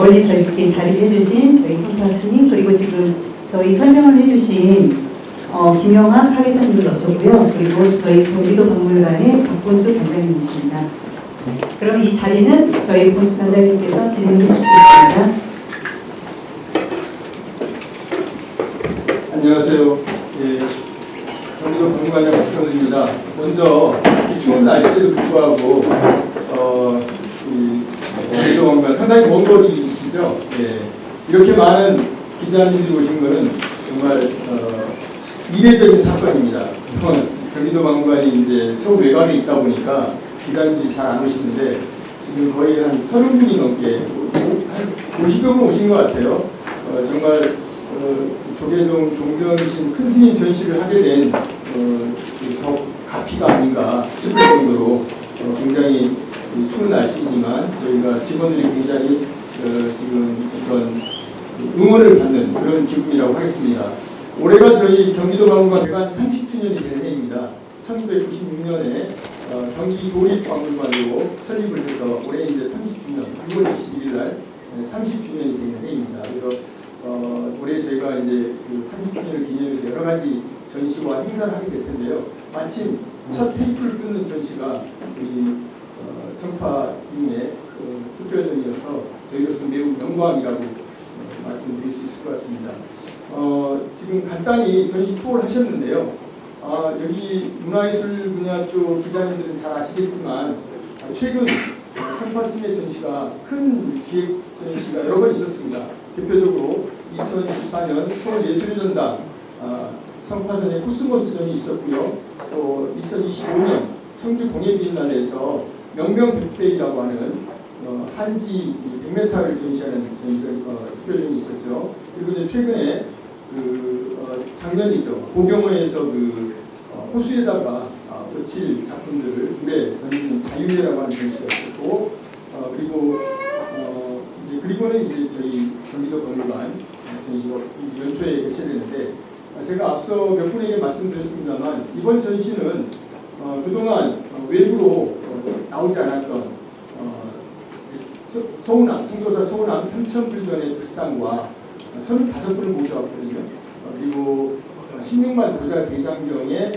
멀리서 이렇게 자리를 해주신 저희 성파 스님, 그리고 지금 저희 설명을 해주신 김영학 하계사님도 오셨고요. 그리고 저희 경기도 박물관의 박본수 관장님이십니다. 그럼 이 자리는 저희 본수 관장님께서 진행해 주시겠습니다. 안녕하세요. 예, 경기도 박물관의 박현우입니다. 먼저 이 추운 날씨에도 불구하고 경기도 박물관 상당히 먼 거리이시죠. 예, 이렇게 많은 기자님들이 오신 것은 정말 이례적인 사건입니다. 경기도 박물관이 이제 서울 외곽에 있다 보니까 기자님들이 잘 안 오시는데 지금 거의 한 30분이 넘게 한 50여 분 오신 것 같아요. 정말 조계종 종전이신 큰 스님 전시를 하게 된 더 가피가 아닌가 싶을 정도로 굉장히 추운 날씨이지만 저희가 직원들이 굉장히 지금 어떤 응원을 받는 그런 기분이라고 하겠습니다. 올해가 저희 경기도 박물관 개관 30주년이 된 해입니다. 1996년에 경기 도립박물관으로 설립을 해서 올해 이제 30주년 6월 21일 날 30주년이 되는 해입니다. 그래서 올해 저희가 이제 그 30주년을 기념해서 여러 가지 전시와 행사를 하게 될 텐데요. 마침 첫 테이프를 끊는 전시가 우리 성파 스님의 특별전이어서 저희로서 매우 영광이라고 말씀드릴 수 있을 것 같습니다. 지금 간단히 전시 투어를 하셨는데요. 여기 문화예술 분야 쪽 기자님들은 잘 아시겠지만 최근 성파 스님의 전시가 큰 기획 전시가 여러 번 있었습니다. 대표적으로 2014년 서울예술의 전당 성파전의 코스모스전이 있었고요. 또 2025년 청주 공예비엔날레에서 명명백대이라고 하는 한지 100m를 전시하는 특별전이 있었죠. 그리고 이제 최근에 작년이죠. 고경호에서 호수에다가 며칠 작품들을 물에 던지는 자유회라고 하는 전시가 있었고, 그리고는 이제 저희 경기도 박물관 전시가 연초에 개최되는데, 제가 앞서 몇 분에게 말씀드렸습니다만 이번 전시는 그동안 외부로 나오지 않았던 서운함, 통도사 서운함 3,000불전의 불상과 35분을 모셔왔거든요. 그리고 16만 도자 대장경의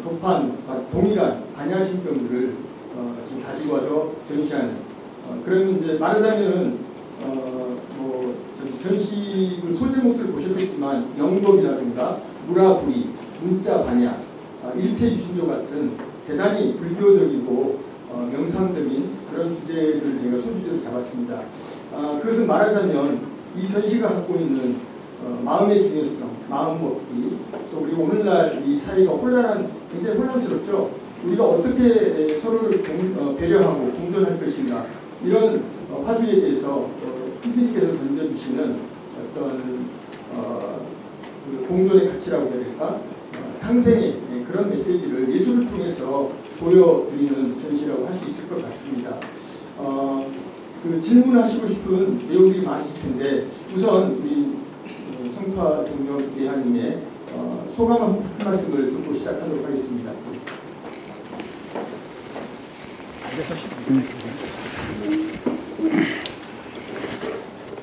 도판, 동일한 반야신경들을 지금 가지고 와서 전시하는 그런 이제 말하자면은 전시 소제목들 보셨겠지만 영법이라든가 무라부리, 문자 반야, 일체유신조 같은 대단히 불교적이고 명상적인 그런 주제를 저희가 소주제로 잡았습니다. 그것은 말하자면 이 전시가 갖고 있는 마음의 중요성, 마음먹기, 또 그리고 오늘날 이 사회가 굉장히 혼란스럽죠. 우리가 어떻게 서로를 배려하고 공존할 것인가, 이런 화두에 대해서 스님께서 던져주시는 어떤 공존의 가치라고 해야 될까, 상생의 그런 메시지를 예술을 통해서 보여드리는 전시라고 할 수 있을 것 같습니다. 질문하시고 싶은 내용들이 많으실 텐데 우선 우리 성파 종경 대하님의 소감 한 말씀을 듣고 시작하도록 하겠습니다.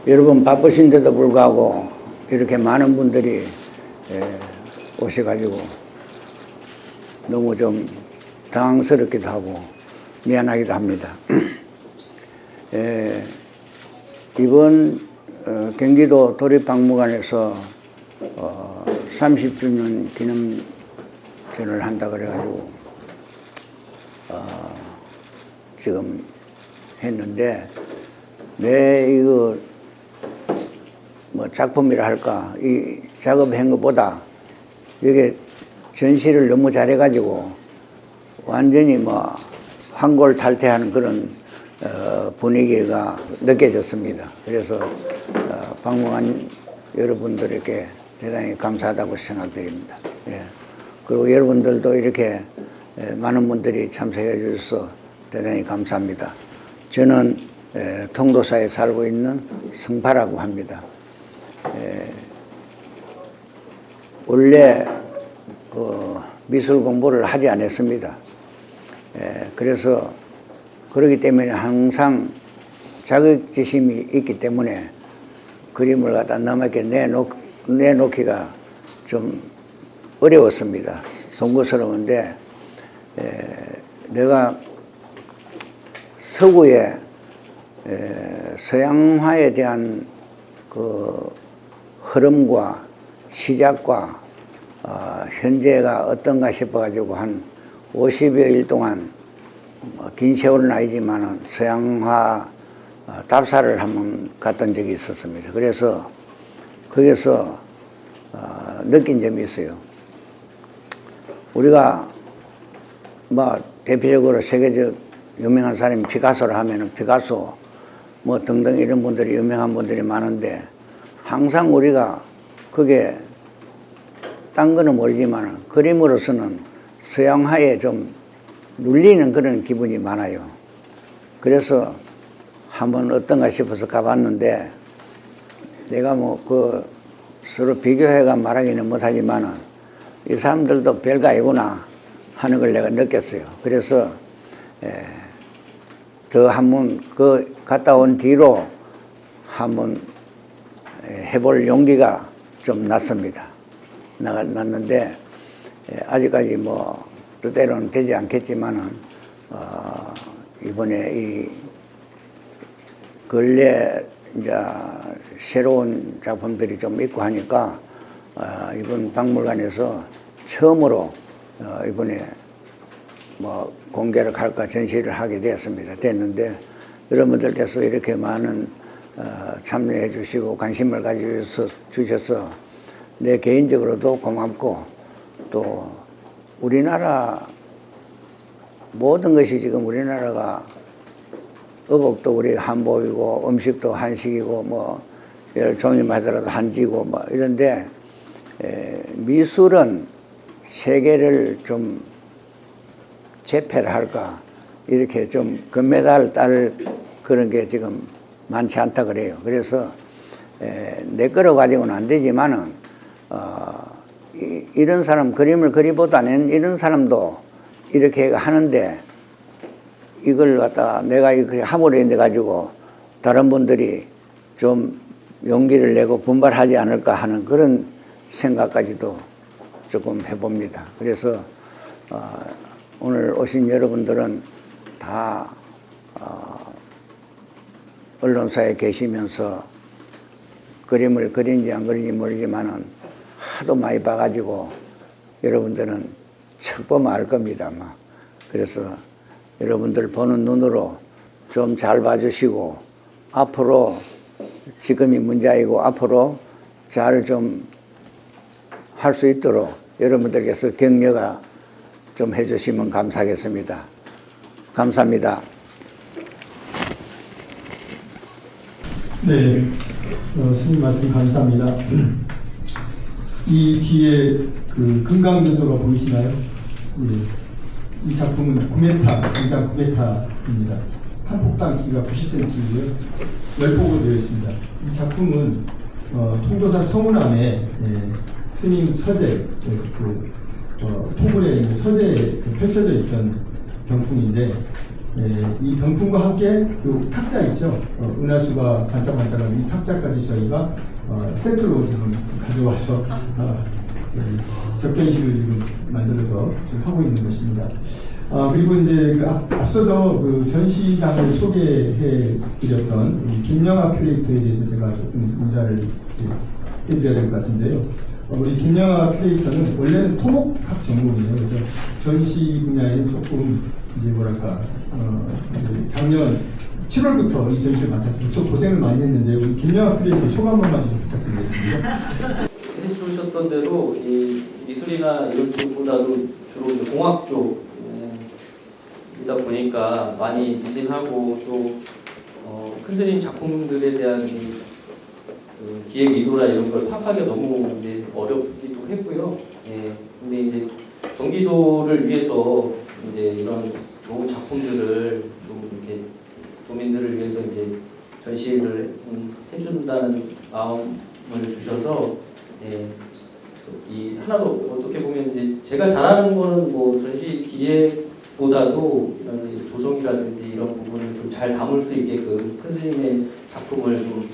여러분 바쁘신데도 불구하고 이렇게 많은 분들이 오셔가지고 너무 좀 당황스럽기도 하고 미안하기도 합니다. 이번 경기도 도립박물관에서 30주년 기념전을 한다 그래가지고 지금 했는데 내 이거 작품이라 할까, 이 작업한 것보다 이게 전시를 너무 잘해가지고 완전히 환골탈태하는 그런 분위기가 느껴졌습니다. 그래서 박물관 여러분들에게 대단히 감사하다고 생각드립니다. 예. 그리고 여러분들도 이렇게 많은 분들이 참석해 주셔서 대단히 감사합니다. 저는 통도사에 살고 있는 성파라고 합니다. 원래 미술 공부를 하지 않았습니다. 그래서 그렇기 때문에 항상 자격지심이 있기 때문에 그림을 갖다 남에게 내놓기가 좀 어려웠습니다. 송구스러운데 내가 서구의 서양화에 대한 그 흐름과 시작과 현재가 어떤가 싶어가지고 한 50여일 동안 긴 세월은 아니지만 서양화 답사를 한번 갔던 적이 있었습니다. 그래서 거기서 느낀 점이 있어요. 우리가 뭐 대표적으로 세계적 유명한 사람이 피카소를 하면은 피카소 뭐 등등 이런 분들이 유명한 분들이 많은데 항상 우리가 그게 딴 거는 모르지만 그림으로서는 서양화에 좀 눌리는 그런 기분이 많아요. 그래서 한번 어떤가 싶어서 가봤는데 내가 뭐 그 서로 비교해가 말하기는 못하지만은 이 사람들도 별거 아니구나 하는 걸 내가 느꼈어요. 그래서 더 한번 그 갔다 온 뒤로 한번 해볼 용기가 좀 났습니다. 났는데 아직까지 뭐 뜻대로는 되지 않겠지만은 이번에 이 근래 이제 새로운 작품들이 좀 있고 하니까 이번 박물관에서 처음으로 이번에 뭐 공개를 할까 전시를 하게 됐는데 여러분들께서 이렇게 많은 참여해 주시고 관심을 가져주셔서 내 개인적으로도 고맙고 또 우리나라 모든 것이 지금 우리나라가 어복도 우리 한복이고 음식도 한식이고 뭐 종이만 하더라도 한지고 뭐 이런데 미술은 세계를 좀 제패를 할까 이렇게 좀 금메달 딸 그런 게 지금 많지 않다 그래요. 그래서 내 거로 가지고는 안 되지만은 이런 사람 그림을 그리보다는 이런 사람도 이렇게 하는데 이걸 갖다가 내가 이렇게 함으로 인해 가지고 다른 분들이 좀 용기를 내고 분발하지 않을까 하는 그런 생각까지도 조금 해봅니다. 그래서 오늘 오신 여러분들은 다 언론사에 계시면서 그림을 그린지 안 그린지 모르지만은 하도 많이 봐가지고 여러분들은 척 보면 알 겁니다. 아마. 그래서 여러분들 보는 눈으로 좀 잘 봐주시고 앞으로 지금이 문제이고 앞으로 잘 좀 할 수 있도록 여러분들께서 격려가 좀 해주시면 감사하겠습니다. 감사합니다. 네, 스님 말씀 감사합니다. 이 뒤에 그 금강전도가 보이시나요? 이 작품은 9m, 장장 9m입니다. 한 폭당 길이가 90cm이고요. 10폭으로 되어 있습니다. 이 작품은 통도사 성운암에 스님 서재, 토굴에 서재에 펼쳐져 있던 병풍인데 이 병풍과 함께 요 탁자 있죠? 은하수가 반짝반짝한 이 탁자까지 저희가 세트로 지금 가져와서 접견식을 지금 만들어서 지금 하고 있는 것입니다. 그리고 이제 그 앞서서 그 전시장을 소개해 드렸던 김영하 큐레이터에 대해서 제가 조금 인사를 해드려야 될 것 같은데요. 우리 김영하 큐레이터는 원래는 토목학 전공이에요. 그래서 전시 분야에는 조금 이제 뭐랄까 작년 7월부터 이 전시를 맡아서 무척 고생을 많이 했는데 우리 김영하 큐레이터 소감 한마디 좀 부탁드리겠습니다. 해주셨던 대로 이 미술이나 이런 쪽보다도 주로 이제 공학 쪽이다 보니까 많이 미진하고 또 큰 스님 작품들에 대한 그 기획 의도나 이런 걸 파악하기가 너무 이제 어렵기도 했고요. 근데 이제 경기도를 위해서 이제 이런 좋은 작품들을 좀 이렇게 도민들을 위해서 이제 전시를 해준다는 마음을 주셔서 이 하나도 어떻게 보면 이제 제가 잘하는 거는 뭐 전시 기획 보다도 이런 이제 조성이라든지 이런 부분을 좀 잘 담을 수 있게끔 큰 스님의 작품을 좀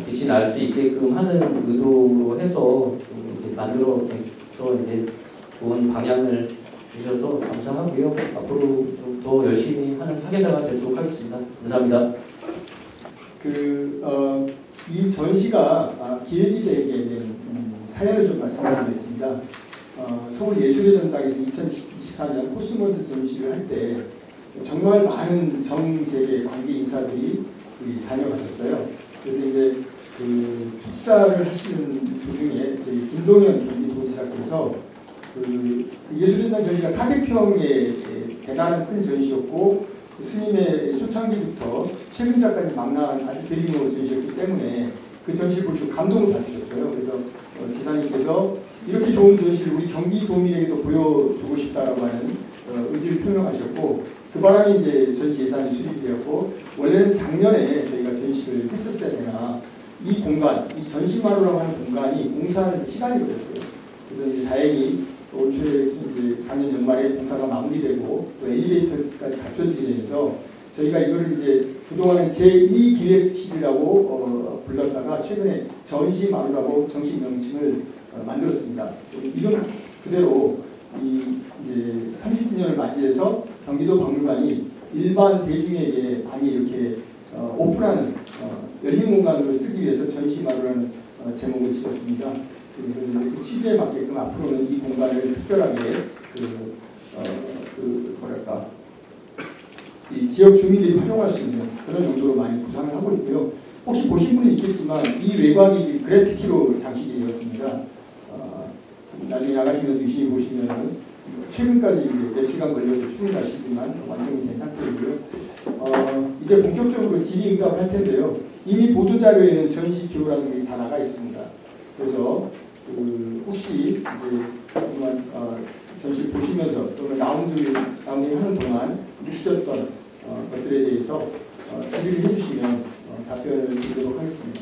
빛이 날 수 있게끔 하는 의도로 해서 좀 이렇게 만들어서 이제 좋은 방향을 주셔서 감사하고요. 앞으로 좀 더 열심히 하는 사계자가 되도록 하겠습니다. 감사합니다. 이 전시가 기획이 되게 된 사연을 좀 말씀드리겠습니다. 서울예술의 전당에서 2024년 코스모스 전시를 할 때 정말 많은 정재계 관계 인사들이 다녀가셨어요. 그래서 이제 그 축사를 하시는 도중에 저희 김동현 경기도지사께서 예술의 전시가 400평의 대단한 큰 전시였고 스님의 초창기부터 최근작까지 망라한 아주 대규모 전시였기 때문에 그 전시를 보시고 감동을 받으셨어요. 그래서 지사님께서 이렇게 좋은 전시를 우리 경기도민에게도 보여주고 싶다라고 하는 의지를 표명하셨고 그 바람에 이제 전시 예산이 수립이 되었고 원래는 작년에 저희가 전시를 했었어야 되나 이 공간, 이 전시마루라고 하는 공간이 공사하는 시간이 걸렸어요. 그래서 이제 다행히 올 초에 이제 작년 연말에 공사가 마무리되고 또 엘리베이터까지 갖춰지게 되면서 저희가 이거를 이제 그동안은 제2 기획실이라고 불렀다가 최근에 전시마루라고 정식 명칭을 만들었습니다. 이건 그대로 이제 30주년을 맞이해서 경기도 박물관이 일반 대중에게 많이 이렇게 오픈하는 열린 공간으로 쓰기 위해서 전시마루라는 제목을 지었습니다. 그래서 그 취지에 맞게끔 앞으로는 이 공간을 특별하게 이 지역 주민들이 활용할 수 있는 그런 용도로 많이 구상을 하고 있고요. 혹시 보신 분이 있겠지만 이 외곽이 그래피티로 장식이 되었습니다. 나중에 나가시면서 유심히 보시면 최근까지 이제 몇 시간 걸려서 추진하시지만 완성이 된 상태이고요. 이제 본격적으로 질의응답을 할 텐데요. 이미 보도자료에는 전시 기호라는 게 다 나가 있습니다. 그래서 혹시 이제 그동안 전시 보시면서 또는 라운딩 하는 동안 느끼셨던 것들에 대해서 질의를 해주시면 답변을 드리도록 하겠습니다.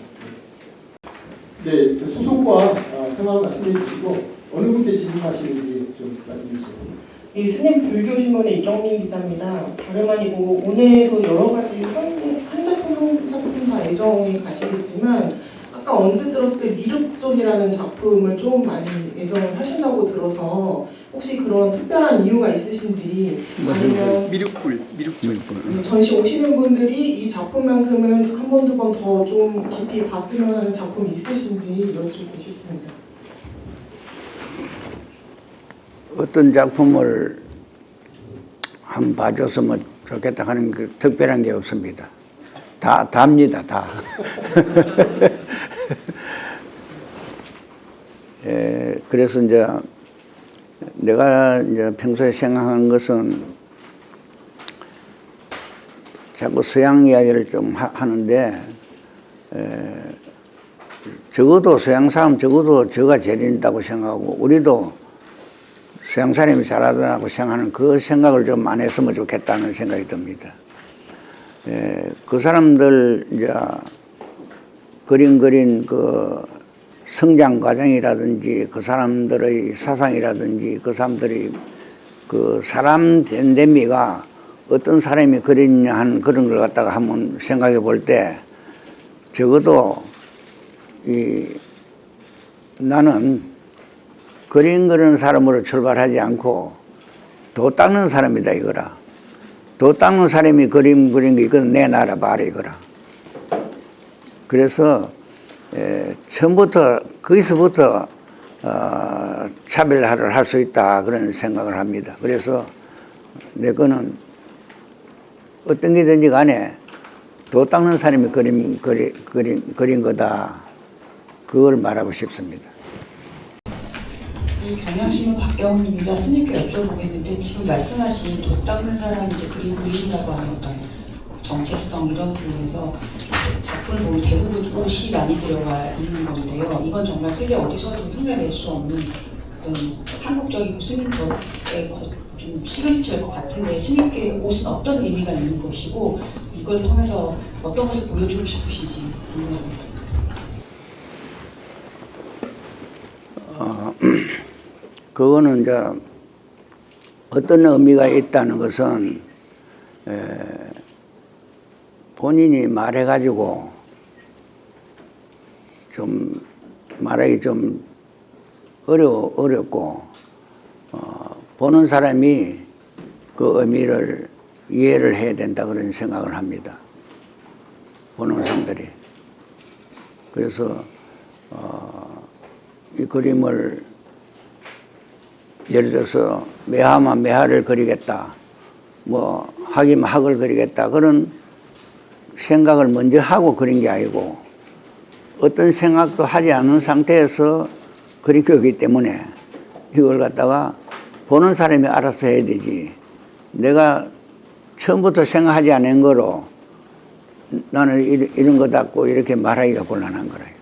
네, 소속과 성함을 말씀해 주시고 어느 분께 질문하시는지 좀 말씀해 주세요. 이 스님 불교신문의 이경민 기자입니다. 다름 아니고 오늘도 여러 가지 한 작품 다 애정이 가시겠지만 아까 언뜻 들었을 때 미륵존이라는 작품을 좀 많이 애정을 하신다고 들어서 혹시 그런 특별한 이유가 있으신지 아니면 미륵불 전시 오시는 분들이 이 작품만큼은 한 번, 두 번 더 좀 깊이 봤으면 하는 작품이 있으신지 여쭙고 싶습니다. 어떤 작품을 한번 봐줬으면 좋겠다 하는 그 특별한 게 없습니다. 답니다, 다. 그래서 이제 내가 이제 평소에 생각하는 것은 자꾸 서양 이야기를 좀 하는데 적어도 서양 사람 적어도 저가 제일이다고 생각하고 우리도 서양 사람이 잘하다고 생각하는 그 생각을 좀 안 했으면 좋겠다는 생각이 듭니다. 그 사람들 이제 그린 그 성장 과정이라든지 그 사람들의 사상이라든지 그 사람들이 그 사람 됨됨이가 어떤 사람이 그리냐 하는 그런 걸 갖다가 한번 생각해 볼 때 적어도 나는 그림 그리는 사람으로 출발하지 않고 도 닦는 사람이다 이거라. 도 닦는 사람이 그림 그린 게 이건 내놔라 봐라 이거라. 그래서 처음부터 거기서부터 차별화를 할 수 있다 그런 생각을 합니다. 그래서 내 거는 어떤 게든지 간에 도 닦는 사람이 그린 거다 그걸 말하고 싶습니다. 경향신문 박경훈입니다. 스님께 여쭤보겠는데 지금 말씀하신 도 닦는 사람이 이제 그림 그린다고 하는 어떤 정체성 이런 부분에서 작품을 보면 대부분 옷이 많이 들어가 있는 건데요. 이건 정말 세계 어디서도 흉내낼 수 없는 어떤 한국적이고 스님적의 좀 시그니처일 것 같은데 스님께 옷은 어떤 의미가 있는 것이고 이걸 통해서 어떤 것을 보여주고 싶으신지 궁금합니다. 그거는 이제 어떤 의미가 있다는 것은 본인이 말해가지고 좀 말하기 좀 어렵고 보는 사람이 그 의미를 이해를 해야 된다 그런 생각을 합니다. 보는 사람들이. 그래서 이 그림을 예를 들어서 매화만 매화를 그리겠다, 뭐 학이면 학을 그리겠다 그런 생각을 먼저 하고 그린 게 아니고 어떤 생각도 하지 않은 상태에서 그린 거기 때문에 이걸 갖다가 보는 사람이 알아서 해야 되지. 내가 처음부터 생각하지 않은 거로 나는 이런 거 같고 이렇게 말하기가 곤란한 거라요.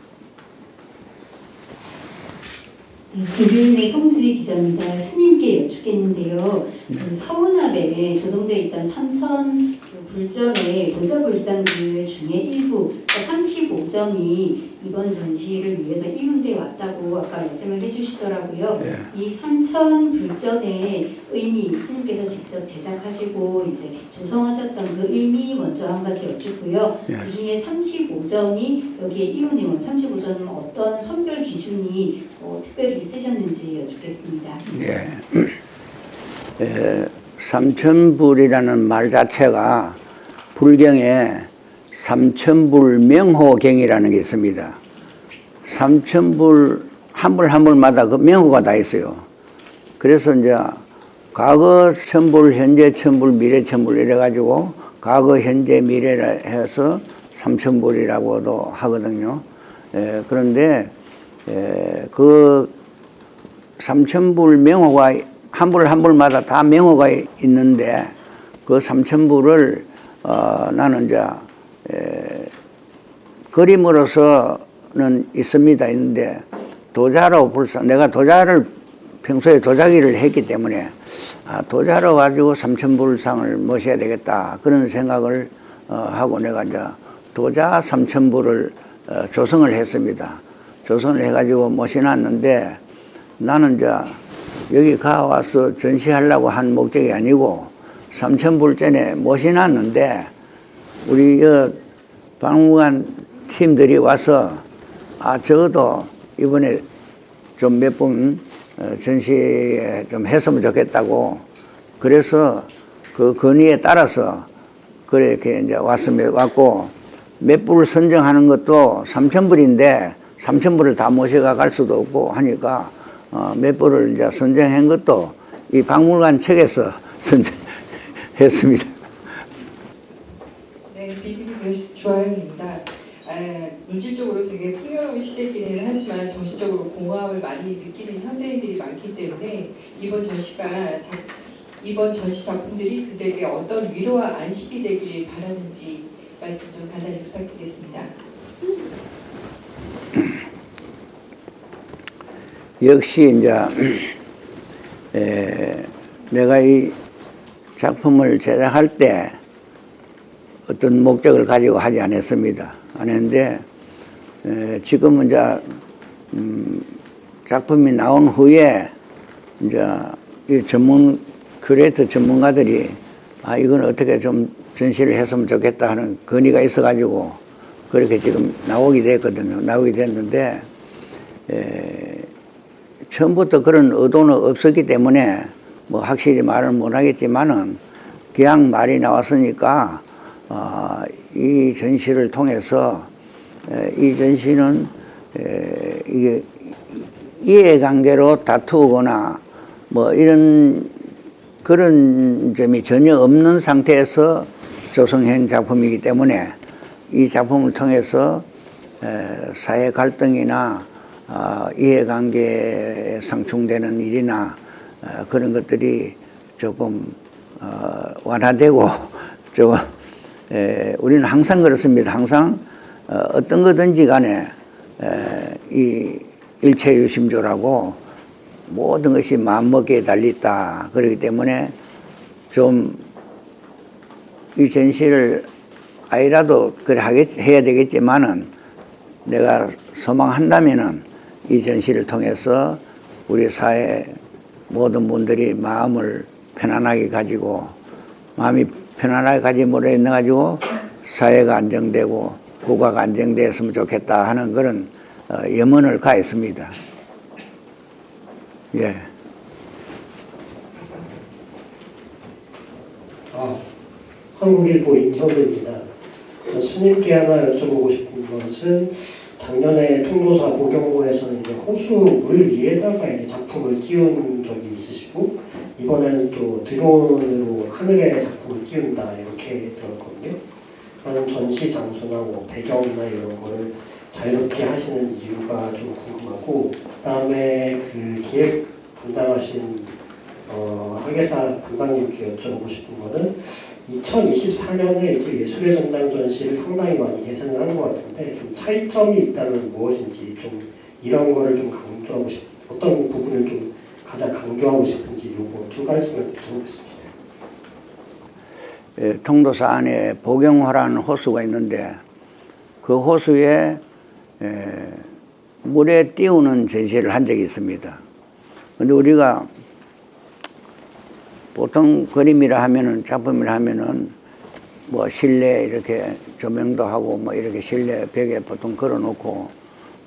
교류인의 송주리 기자입니다. 스님께 여쭙겠는데요. 그 서문합에 조성되어 있던 삼천 불전의 도서불상들 중에 일부, 그러니까 35점이 이번 전시를 위해서 이문돼 왔다고 아까 말씀을 해주시더라고요. 네. 이 삼천 불전의 의미, 스님께서 직접 제작하시고 이제 조성하셨던 그 의미 먼저 한 가지 여쭙고요. 네. 그 중에 35점이 여기에 이문이면 35점은 어떤 선별 기준이 특별히 있으셨는지 여쭙겠습니다. 예. 삼천불이라는 말 자체가 불경에 삼천불명호경이라는 게 있습니다. 삼천불 한 불 한 불마다 그 명호가 다 있어요. 그래서 이제 과거 천불, 현재 천불, 미래 천불 이래가지고 과거, 현재, 미래라 해서 삼천불이라고도 하거든요. 그런데 그 삼천불 명호가 한 불 한 불마다 다 명호가 있는데 그 삼천불을 나는 이제 그림으로서는 있는데 도자로 내가 도자를 평소에 도자기를 했기 때문에 도자로 가지고 삼천불상을 모셔야 되겠다 그런 생각을 하고 내가 이제 도자 삼천불을 조성을 했습니다. 조성을 해가지고 모셔놨는데 나는 이제 여기 가와서 전시하려고 한 목적이 아니고 삼천불전에 모셔놨는데 우리 박물관 팀들이 와서 적어도 이번에 좀 몇 번 전시에 좀 했으면 좋겠다고 그래서 그 건의에 따라서 그렇게 이제 왔고 몇 불을 선정하는 것도 3,000불인데 3,000불을 다 모셔가 갈 수도 없고 하니까 몇 불을 이제 선정한 것도 이 박물관 책에서 선정했습니다. 네, BTV 주하영입니다. 물질적으로 되게 풍요로운 시대이기는 하지만 정신적으로 공허함을 많이 느끼는 현대인들이 많기 때문에 이번 전시 작품들이 그들에게 어떤 위로와 안식이 되길 바라는지 말씀 좀 간단히 부탁드리겠습니다. 역시 이제 내가 이 작품을 제작할 때 어떤 목적을 가지고 하지 않았습니다. 안 했는데 지금은 이제 작품이 나온 후에 이제 이 큐레이터 전문가들이 이건 어떻게 좀 전시를 했으면 좋겠다 하는 건의가 있어가지고 그렇게 지금 나오게 됐거든요. 나오게 됐는데 처음부터 그런 의도는 없었기 때문에 뭐 확실히 말을 못하겠지만은 그냥 말이 나왔으니까 이 전시를 통해서 이 전시는 이게 이해관계로 다투거나 뭐 이런 그런 점이 전혀 없는 상태에서 조성한 작품이기 때문에 이 작품을 통해서 사회 갈등이나 이해관계에 상충되는 일이나 그런 것들이 조금 완화되고 좀 우리는 항상 그렇습니다. 항상 어떤 거든지 간에 이 일체유심조라고 모든 것이 마음먹기에 달려있다. 그렇기 때문에 좀 이 전시를 아이라도 그래 해야 되겠지만은 내가 소망한다면은 이 전시를 통해서 우리 사회 모든 분들이 마음을 편안하게 가지고 마음이 편안하게 가짐으로 인해 가지고 사회가 안정되고 국가가 안정되었으면 좋겠다 하는 그런 염원을 가했습니다. 예. 한국일보 임현우입니다. 스님께 하나 여쭤보고 싶은 것은 작년에 통도사 보경호에서 이제 호수 물 위에다가 이제 작품을 띄운 적이 있으시고 이번에는 또 드론으로 하늘에 작품을 띄운다 이렇게 들었거든요. 그런 전시 장소나 뭐 배경이나 이런 거를 자유롭게 하시는 이유가 좀 궁금하고 그다음에 그 기획 담당하신 하계사 담당님께 여쭤보고 싶은 거는 2024년에 이제 예술의 전당 전시를 상당히 많이 예상을 하는 것 같은데 좀 차이점이 있다면 무엇인지 좀 이런 거를 좀 강조하고 어떤 부분을 좀 가장 강조하고 싶은지 요거 두 가지만 들어보겠습니다. 예, 통도사 안에 보경호라는 호수가 있는데 그 호수에 물에 띄우는 전시를 한 적이 있습니다. 근데 우리가 보통 그림이라 하면은 작품이라 하면은 뭐 실내 이렇게 조명도 하고 뭐 이렇게 실내 벽에 보통 걸어놓고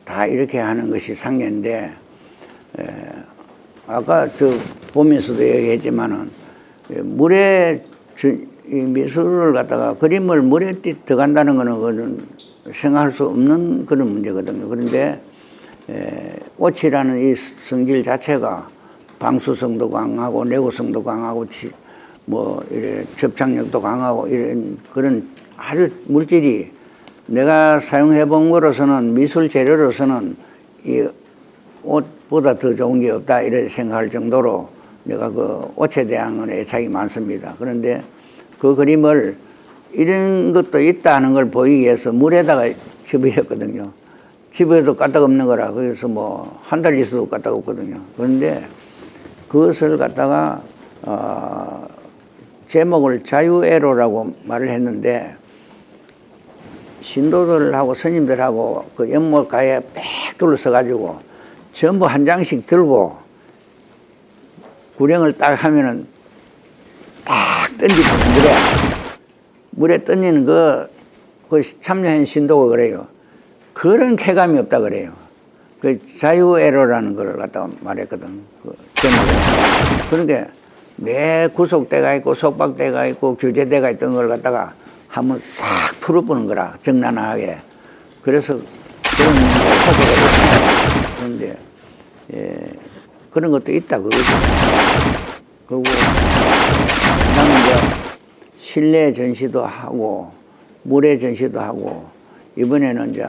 다 이렇게 하는 것이 상례인데 아까 저 보면서도 얘기했지만은 물에 이 미술을 갖다가 그림을 물에 들어간다는 거는 그건 생각할 수 없는 그런 문제거든요. 그런데 꽃이라는 이 성질 자체가 방수성도 강하고 내구성도 강하고 뭐 이래 접착력도 강하고 이런 그런 아주 물질이 내가 사용해 본 거로서는 미술 재료로서는 이 옷보다 더 좋은 게 없다 이렇게 생각할 정도로 내가 그 옷에 대한 애착이 많습니다. 그런데 그 그림을 이런 것도 있다 하는 걸 보이기 위해서 물에다가 집어였거든요. 집어도 까딱없는 거라. 그래서 뭐 한 달 있어도 까딱없거든요. 그런데 그것을 갖다가 제목을 자유애로라고 말을 했는데 신도들하고 스님들하고 그 연못가에 빽 둘러서 가지고 전부 한 장씩 들고 구령을 딱 하면은 딱 던지고 물에 던지는 그 참여한 신도가 그래요. 그런 쾌감이 없다 그래요. 그 자유애로라는 걸 갖다가 말했거든. 그 제목에. 그러니까 매 구속대가 있고 속박대가 있고 규제대가 있던 걸 갖다가 한번 싹 풀어보는 거라. 정난하게. 그래서 그런 속박이 그런데 그런 것도 있다 그거죠. 그리고 그다음에 이제 실내 전시도 하고 물에 전시도 하고 이번에는 이제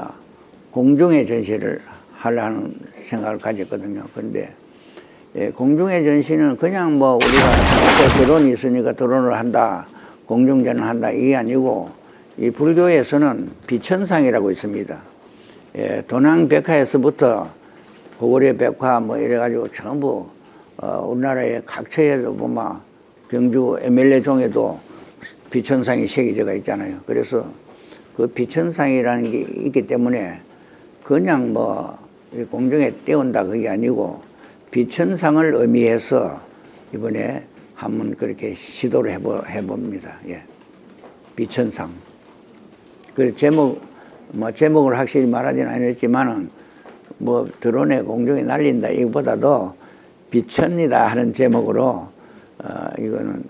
공중의 전시를 하려는 생각을 가졌거든요. 그런데 공중의 전시는 그냥 뭐 우리가 드론이 있으니까 드론을 한다, 공중전을 한다 이게 아니고 이 불교에서는 비천상이라고 있습니다. 도낭백화에서부터 고구려 백화 뭐 이래가지고 전부 우리나라의 각처에도 보면 병주 에멜레종에도 비천상이 새겨져 있잖아요. 그래서 그 비천상이라는 게 있기 때문에 그냥 뭐 공중에 띄운다 그게 아니고 비천상을 의미해서 이번에 한번 그렇게 시도를 해봅니다. 예. 비천상. 그 제목을 확실히 말하지는 않았지만은 뭐 드론에 공중에 날린다 이거보다도 비천이다 하는 제목으로 이거는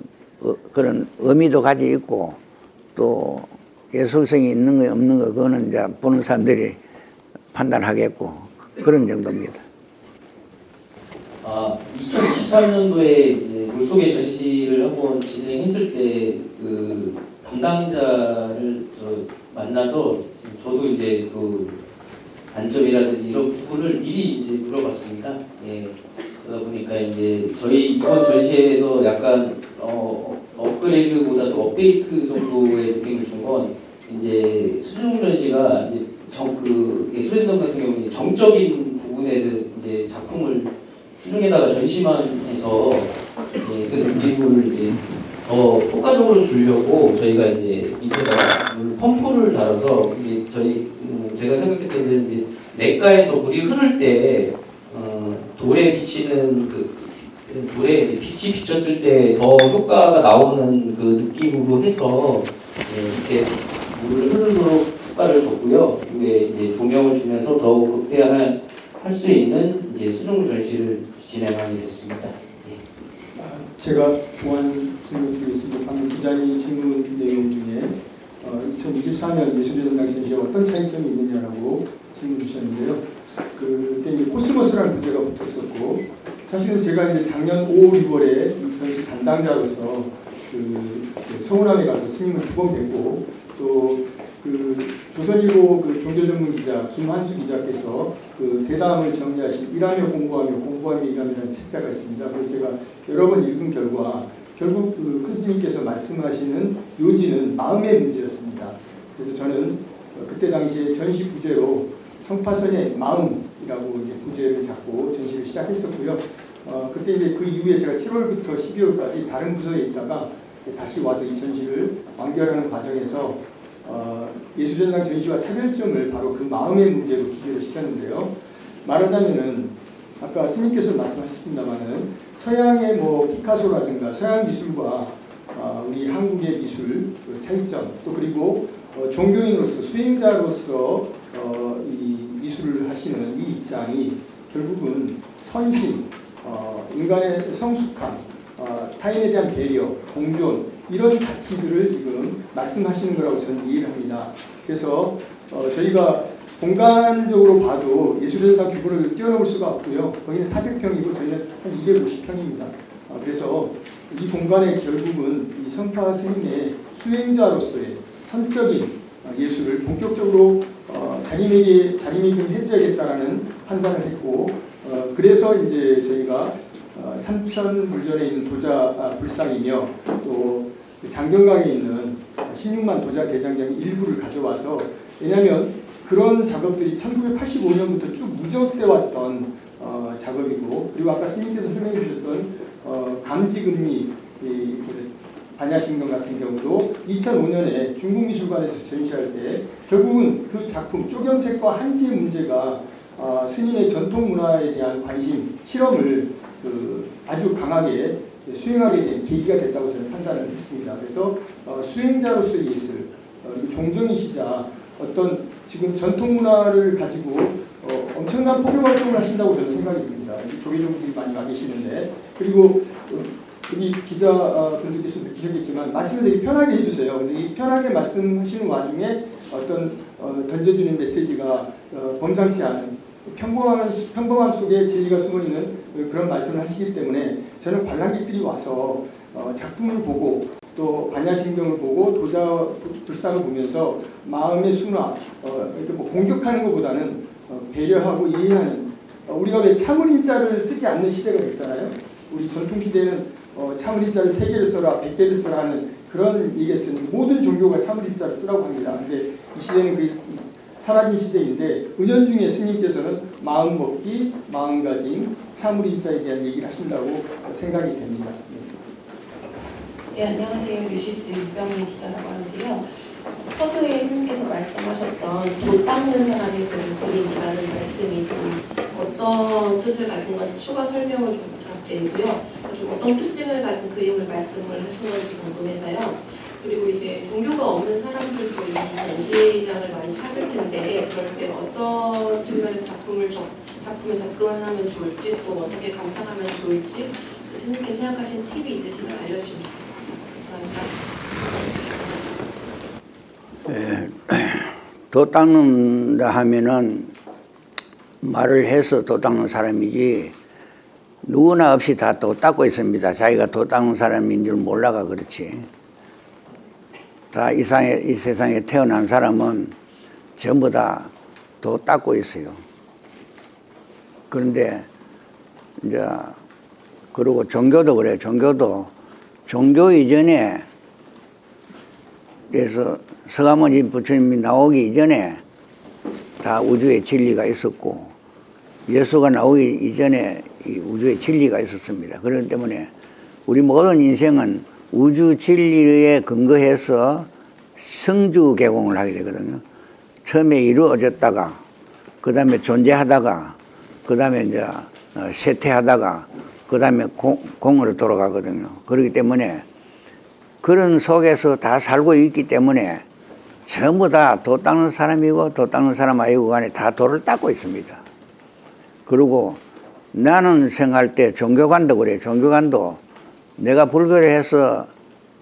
그런 의미도 가지고 있고 또 예술성이 있는 거 없는 거 그거는 이제 보는 사람들이 판단하겠고 그런 정도입니다. 2023년도에 물속의 전시를 한번 진행했을 때 그 담당자를 만나서 저도 이제 그 단점이라든지 이런 부분을 미리 이제 물어봤습니다. 예. 그러다 보니까 이제 저희 이번 전시회에서 약간 업그레이드보다도 업데이트 정도의 느낌을 준 건 이제 수중 전시가 이제 그 예술의 전당 같은 경우는 정적인 부분에서 이제 작품을 수중에다가 전시만 해서 그 느낌을 이제 더 효과적으로 주려고 저희가 이제 밑에다가 물 펌프를 달아서 이제 제가 생각할 때는 이제 냇가에서 물이 흐를 때 돌에 비치는 그 불에 이제 빛이 비쳤을 때 더 효과가 나오는 그 느낌으로 해서 이렇게 물을 흐르도록 효과를 줬고요. 이게 이제 조명을 주면서 더욱 극대화할 수 있는 이제 수중 전시를 진행하게 됐습니다. 제가 보완 질문드리겠습니다. 방금 기자님 질문 내용 중에 2024년 예술전당 전시에 어떤 차이점이 있느냐라고 질문 주셨는데요. 그때 이제 코스모스라는 부제가 붙었었고, 사실은 제가 이제 작년 5월, 6월에 전시 담당자로서 그 서울함에 가서 스님을 2번 뵙고, 또 그 조선일보 그 종교전문 기자 김한수 기자께서 그 대담을 정리하신 일하며 공부하며 일함이라는 책자가 있습니다. 그래서 제가 여러 번 읽은 결과 결국 그 큰 스님께서 말씀하시는 요지는 마음의 문제였습니다. 그래서 저는 그때 당시에 전시 부제로 성파선의 마음이라고 이제 부제를 잡고 전시를 시작했었고요. 그때 이제 그 이후에 제가 7월부터 12월까지 다른 부서에 있다가 다시 와서 이 전시를 완결하는 과정에서 예술전당 전시와 차별점을 바로 그 마음의 문제로 기재를 시켰는데요. 말하자면은 아까 스님께서 말씀하셨습니다만은 서양의 뭐 피카소라든가 서양 미술과 우리 한국의 미술 그 차이점, 또 그리고 종교인으로서 수행자로서 이 미술을 하시는 이 입장이 결국은 선심, 인간의 성숙함, 타인에 대한 배려, 공존 이런 가치들을 지금 말씀하시는 거라고 저는 이해를 합니다. 그래서 저희가 공간적으로 봐도 예술전당 규모를 뛰어넘을 수가 없고요. 거기는 400평이고 저희는 한 250평입니다. 그래서 이 공간에 결국은 이 성파 스님의 수행자로서의 선적인 예술을 본격적으로 자리매김 해줘야겠다라는 판단을 했고, 그래서 이제 저희가 삼천불전에 있는 도자 불상이며 또 장경강에 있는 16만 도자 대장장의 일부를 가져와서, 왜냐하면 그런 작업들이 1985년부터 쭉 누적돼 왔던 작업이고, 그리고 아까 스님께서 설명해 주셨던 감지금리 반야신경 같은 경우도 2005년에 중국미술관에서 전시할 때 결국은 그 작품 쪼경색과 한지의 문제가 스님의 전통 문화에 대한 관심, 실험을 아주 강하게 수행하게 된 계기가 됐다고 저는 판단을 했습니다. 그래서 수행자로서의 예술, 종정이시자 어떤 지금 전통 문화를 가지고 엄청난 포교 활동을 하신다고 저는 생각이 듭니다. 조계종들이 많이 와 계시는데, 그리고 여기 기자분들께서 느끼셨겠지만 말씀을 되게 편하게 해주세요. 근데 이 편하게 말씀하시는 와중에 어떤 던져주는 메시지가 범상치 않은 평범함 속에 진리가 숨어있는 그런 말씀을 하시기 때문에 저는 관람객들이 와서 작품을 보고 또 반야신경을 보고 도자 불상을 보면서 마음의 순화, 이렇게 뭐 공격하는 것보다는 배려하고 이해하는, 우리가 왜 참을인자를 쓰지 않는 시대가 됐잖아요. 우리 전통 시대는 참을인자를 3개를 써라, 100개를 써라 하는 그런 얘기했으니 모든 종교가 참을인자를 쓰라고 합니다. 근데 이 시대는 그 사라진 시대인데, 은연중에 스님께서는 마음먹기, 마음가짐, 참을인자에 대한 얘기를 하신다고 생각이 됩니다. 네, 안녕하세요. 뉴시스 유병민 기자라고 하는데요. 서두에 스님께서 말씀하셨던 도 닦는 사람의 그림이라는 말씀이 좀 어떤 뜻을 가진 건지 추가 설명을 좀 부탁드리고요. 좀 어떤 특징을 가진 그림을 말씀을 하신 건지 궁금해서요. 그리고 이제 종교가 없는 사람들도 이 전시장을 많이 찾을 텐데, 그럴 때 어떤 측면에서 작품에 접근하면 좋을지, 또 어떻게 감상하면 좋을지 스님께 생각하신 팁이 있으시면 알려주시면 좋겠습니다. 도 닦는다 하면은 말을 해서 도 닦는 사람이지 누구나 없이 다 도 닦고 있습니다. 자기가 도 닦는 사람인 줄 몰라가 그렇지. 다 이 세상에 태어난 사람은 전부 다 도 닦고 있어요. 그런데 이제 그리고 종교도 그래요. 종교 이전에, 그래서 서가모니 부처님이 나오기 이전에 다 우주의 진리가 있었고, 예수가 나오기 이전에 이 우주의 진리가 있었습니다. 그렇기 때문에 우리 모든 인생은 우주 진리에 근거해서 성주 개공을 하게 되거든요. 처음에 이루어졌다가, 그 다음에 존재하다가, 그 다음에 이제 쇠퇴하다가, 그 다음에 공으로 돌아가거든요. 그렇기 때문에 그런 속에서 다 살고 있기 때문에 전부 다 도 닦는 사람이고 도 닦는 사람 아니고 간에 다 도를 닦고 있습니다. 그리고 나는 생각할 때 종교관도 그래요. 종교관도 내가 불교를 해서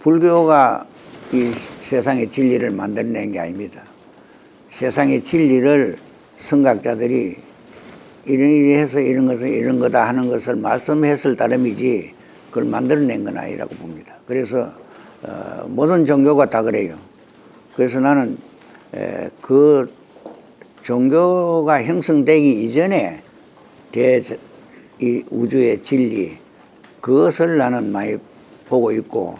불교가 이 세상의 진리를 만들어낸 게 아닙니다. 세상의 진리를 선각자들이 이런 해서 이런 것은 이런 거다 하는 것을 말씀했을 따름이지 그걸 만들어낸 건 아니라고 봅니다. 그래서 모든 종교가 다 그래요. 그래서 나는 그 종교가 형성되기 이전에 이 우주의 진리 그것을 나는 많이 보고 있고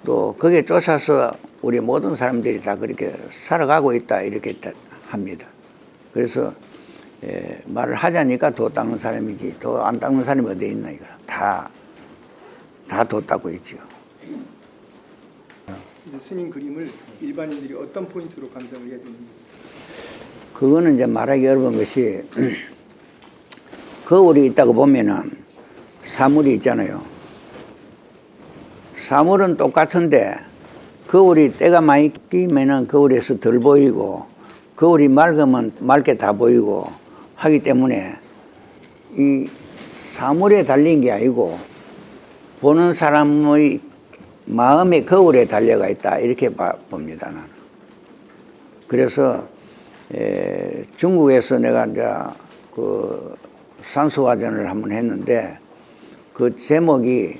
또 거기에 쫓아서 우리 모든 사람들이 다 그렇게 살아가고 있다 이렇게 합니다. 그래서 말을 하자니까 도 닦는 사람이지 도 안 닦는 사람이 어디 있나 이거 다 도 닦고 있죠. 이제 스님 그림을 일반인들이 어떤 포인트로 감상을 해야 되는지. 그거는 이제 말하기 어려운 것이 거울이 있다고 보면은 사물이 있잖아요. 사물은 똑같은데 거울이 때가 많이 끼면은 거울에서 덜 보이고 거울이 맑으면 맑게 다 보이고 하기 때문에 이 사물에 달린 게 아니고 보는 사람의 마음의 거울에 달려가 있다 이렇게 봅니다 나는. 그래서 중국에서 내가 이제 그 산수화전을 한번 했는데 그 제목이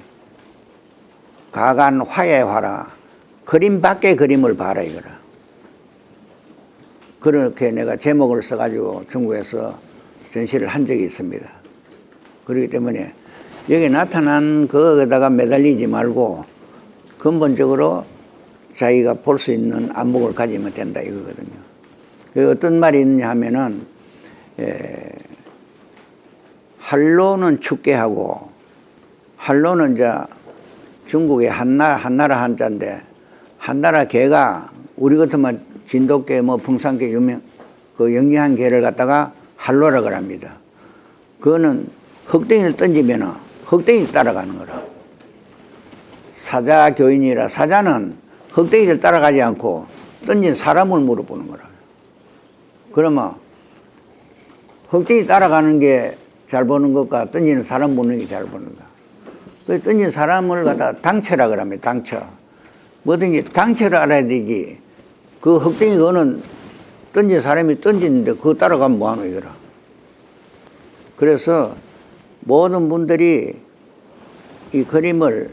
가간 화해화라 그림 밖의 그림을 봐라 이거라. 그렇게 내가 제목을 써가지고 중국에서 전시를 한 적이 있습니다. 그렇기 때문에 여기 나타난 거에다가 매달리지 말고 근본적으로 자기가 볼 수 있는 안목을 가지면 된다 이거거든요. 어떤 말이 있느냐 하면은 한로는 춥게 하고 한로는 이제 중국의 한나라 한자인데 한나라 개가 우리 같으면 진돗개 뭐 풍산개 그 영리한 개를 갖다가 한로라고 합니다. 그거는 흑땡이를 던지면은 흑땡이를 따라가는 거라. 사자 교인이라 사자는 흑땡이를 따라가지 않고 던진 사람을 물어보는 거라. 그러면 흑땡이 따라가는 게 잘 보는 것과 던지는 사람 보는 게 잘 보는가. 그 던진 사람을 갖다 당처라 그러면 당처. 뭐든지 당처를 알아야 되지. 그 흑땡이 그거는 던진 사람이 던지는데 그거 따라가면 뭐하노 이거라. 그래서 모든 분들이 이 그림을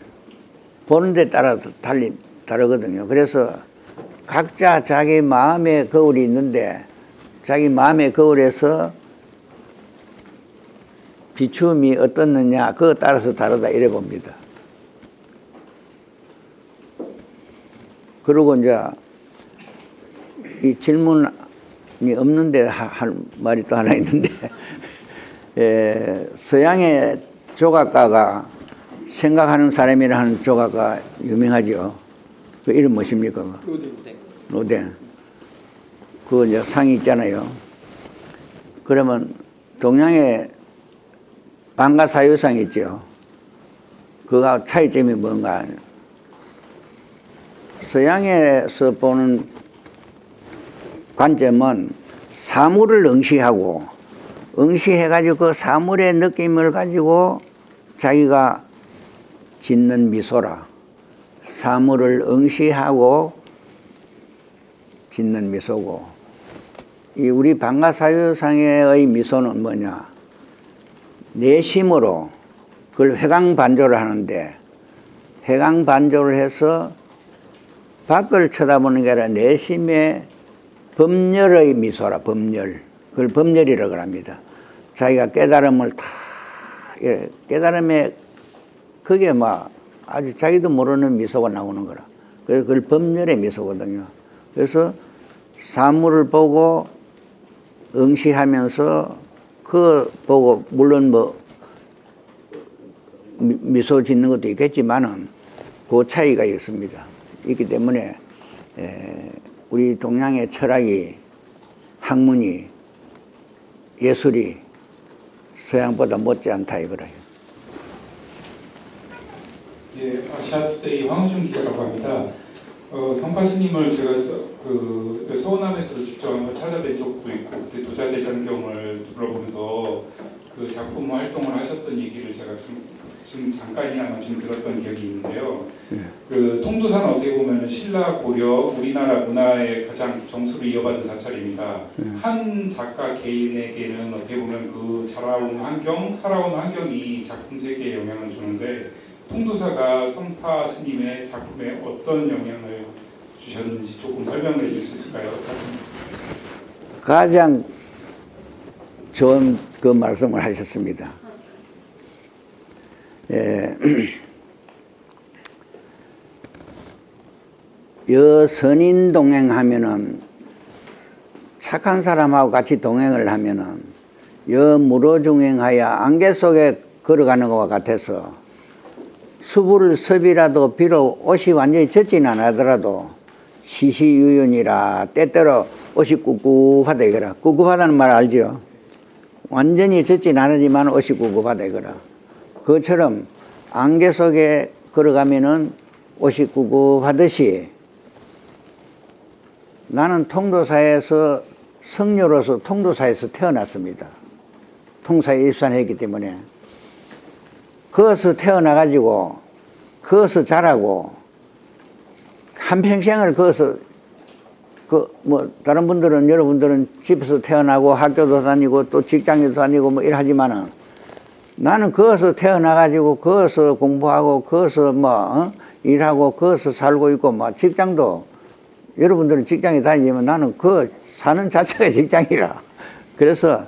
보는 데 따라 다르거든요. 그래서 각자 자기 마음의 거울이 있는데 자기 마음의 거울에서 비춤이 어떻느냐 그거 따라서 다르다 이래 봅니다. 그리고 이제 이 질문이 없는데 할 말이 또 하나 있는데 서양의 조각가가 생각하는 사람이라 하는 조각가 유명하죠. 그 이름 무엇입니까? 로댕. 그 이제 상이 있잖아요. 그러면 동양의 방가사유상 있죠. 그거하고 차이점이 뭔가. 서양에서 보는 관점은 사물을 응시하고 응시해가지고 그 사물의 느낌을 가지고 자기가 짓는 미소라. 사물을 응시하고 짓는 미소고 이 우리 방가사유상의 미소는 뭐냐. 내심으로 그걸 회광반조를 하는데 회광반조를 해서 밖을 쳐다보는 게 아니라 내심의 법렬의 미소라. 법렬. 그걸 법렬이라고 합니다. 자기가 깨달음을 다 깨달음에 그게 막 아주 자기도 모르는 미소가 나오는 거라. 그래서 그걸 법렬의 미소거든요. 그래서 사물을 보고 응시하면서 그 보고 물론 뭐 미소 짓는 것도 있겠지만은 그 차이가 있습니다. 있기 때문에 우리 동양의 철학이 학문이 예술이 서양보다 못지않다 이거라요. 예, 아시아투데이 황우준 기자라고 합니다. 성파 스님을 제가 서운함에서도 직접 한번 찾아뵌 적도 있고 그때 도자대장경을 둘러보면서 그 작품 활동을 하셨던 얘기를 제가 지금 잠깐이나마 좀 들었던 기억이 있는데요. 그 통도사는 어떻게 보면 신라 고려 우리나라 문화의 가장 정수를 이어받은 사찰입니다. 한 작가 개인에게는 어떻게 보면 그 자라온 환경, 살아온 환경이 작품 세계에 영향을 주는데 통도사가 성파 스님의 작품에 어떤 영향을 주셨는지 조금 설명해 줄 수 있을까요? 가장 좋은 그 말씀을 하셨습니다. 예. 여선인 동행하면은 착한 사람하고 같이 동행을 하면은 여무로중행하여 안개 속에 걸어가는 것과 같아서 수불 섭이라도 비록 옷이 완전히 젖지는 않더라도 시시유연이라 때때로 옷이 꿉꿉하다 이거라. 꿉꿉하다는 말 알죠? 완전히 젖지는 않지만 옷이 꿉꿉하다 이거라. 그것처럼 안개 속에 걸어가면은 옷이 꿉꿉하듯이 나는 통도사에서 성녀로서 통도사에서 태어났습니다. 통사에 입산했기 때문에 거기서 태어나가지고 거기서 자라고 한평생을 거기서 다른 분들은 여러분들은 집에서 태어나고 학교도 다니고 또 직장에도 다니고 뭐 이러하지만은 나는 거기서 태어나가지고 거기서 공부하고 거기서 일하고 거기서 살고 있고 직장도 여러분들은 직장에 다니지만 나는 그 사는 자체가 직장이라. 그래서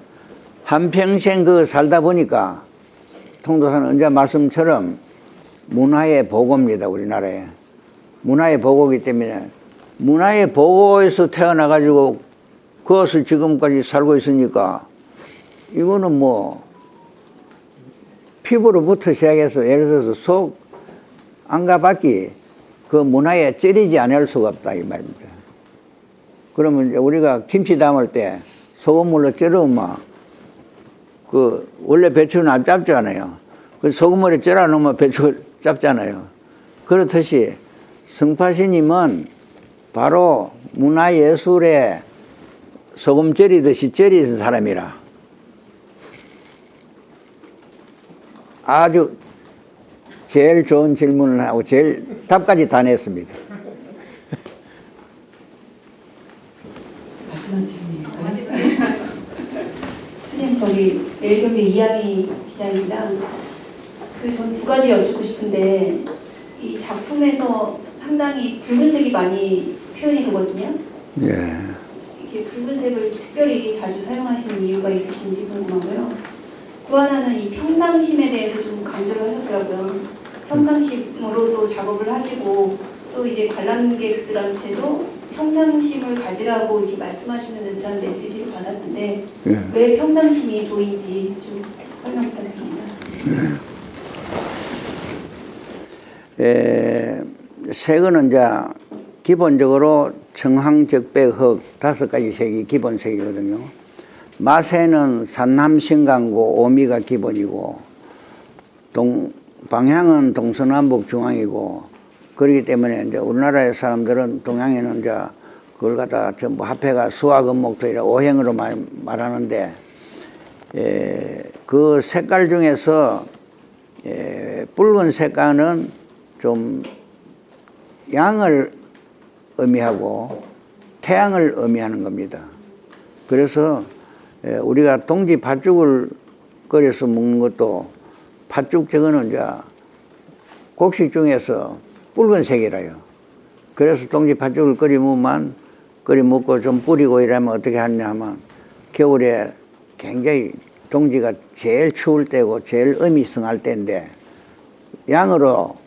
한평생 그 살다 보니까 통도사는 언제 말씀처럼 문화의 보고입니다. 우리나라에. 문화의 보고이기 때문에 문화의 보고에서 태어나가지고 그것을 지금까지 살고 있으니까 이거는 피부로부터 시작해서 예를 들어서 속 안과 밖이 그 문화에 찌르지 않을 수가 없다 이 말입니다. 그러면 이제 우리가 김치 담을 때 소금물로 찌르면 원래 배추는 안 짭잖아요. 그 소금물에 찌라 놓으면 배추가 짭잖아요. 그렇듯이 성파스님은 바로 문화예술에 소금 찌리듯이 찌리는 사람이라 아주 제일 좋은 질문을 하고 제일 답까지 다 냈습니다. 마지막 질문일까요? 선생님, 저기 내일경제 이하미 기자입니다. 전 두 가지 여쭙고 싶은데 이 작품에서 상당히 붉은색이 많이 표현이 되거든요. 예. 이게 붉은색을 특별히 자주 사용하시는 이유가 있으신지 궁금하고요. 또 하나는 이 평상심에 대해서 좀 강조를 하셨더라고요. 평상심으로도 작업을 하시고 또 이제 관람객들한테도 평상심을 가지라고 이렇게 말씀하시는 듯한 메시지를 받았는데 왜 평상심이 도인지 좀 설명 부탁드립니다. 색은 이제 기본적으로 청황적백흑 5가지 색이 기본색이거든요. 마세는 산남신강고 오미가 기본이고 방향은 동서남북 중앙이고 그렇기 때문에 이제 우리나라의 사람들은 동양에는 이제 그걸 갖다 전부 합해가 수화금목토이라 오행으로 말하는데 그 색깔 중에서 붉은 색깔은 좀 양을 의미하고 태양을 의미하는 겁니다. 그래서 우리가 동지 팥죽을 끓여서 먹는 것도 팥죽 저거는 이제 곡식 중에서 붉은색이라요. 그래서 동지 팥죽을 끓여 먹고 좀 뿌리고 이러면 어떻게 하냐 하면 겨울에 굉장히 동지가 제일 추울 때고 제일 음이 성할 때인데 양으로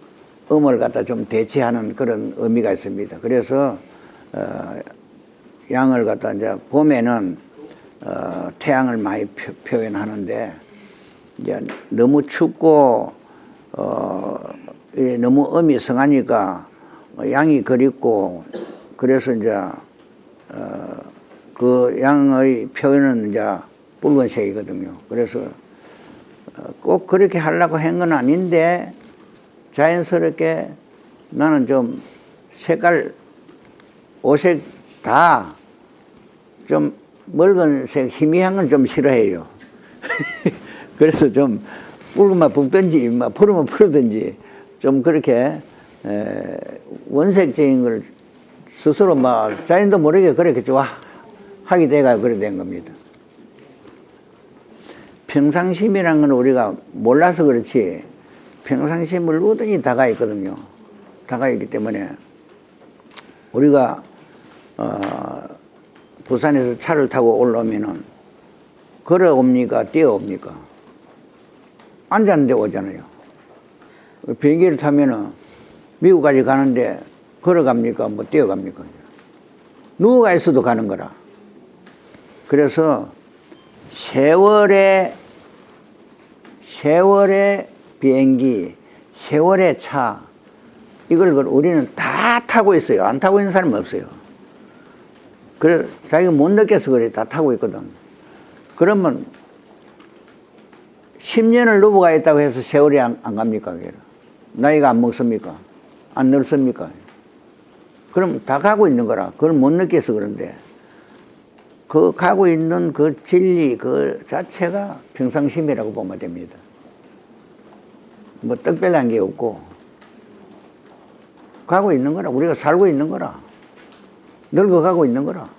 음을 갖다 좀 대체하는 그런 의미가 있습니다. 그래서 양을 갖다 이제 봄에는 태양을 많이 표현하는데 이제 너무 춥고 너무 음이 성하니까 양이 그립고 그래서 이제 그 양의 표현은 이제 붉은색이거든요. 그래서 꼭 그렇게 하려고 한 건 아닌데 자연스럽게 나는 좀 색깔, 오색 다 좀 묽은색 희미한 건 좀 싫어해요. 그래서 좀 붉으면 붉든지 막 푸르면 푸르든지 좀 그렇게 원색적인 걸 스스로 막 자연도 모르게 그렇게 좋아하게 돼가 그래 된 겁니다. 평상심이란 건 우리가 몰라서 그렇지 평상심을 누구든지 다가 있거든요. 다가 있기 때문에 우리가 부산에서 차를 타고 올라오면은 걸어옵니까? 뛰어옵니까? 앉았는데 오잖아요. 비행기를 타면은 미국까지 가는데 걸어갑니까? 뭐 뛰어갑니까? 누워가 있어도 가는 거라. 그래서 세월의 비행기, 세월의 차, 이걸 우리는 다 타고 있어요. 안 타고 있는 사람은 없어요. 그래, 자기가 못 느껴서 그래. 다 타고 있거든. 그러면 10년을 누워가 있다고 해서 세월이 안 갑니까? 나이가 안 먹습니까? 안 늙습니까? 그럼 다 가고 있는 거라. 그걸 못 느껴서 그런데 그 가고 있는 그 진리 그 자체가 평상심이라고 보면 됩니다. 뭐 특별한 게 없고 가고 있는 거라. 우리가 살고 있는 거라. 늙어가고 있는 거라.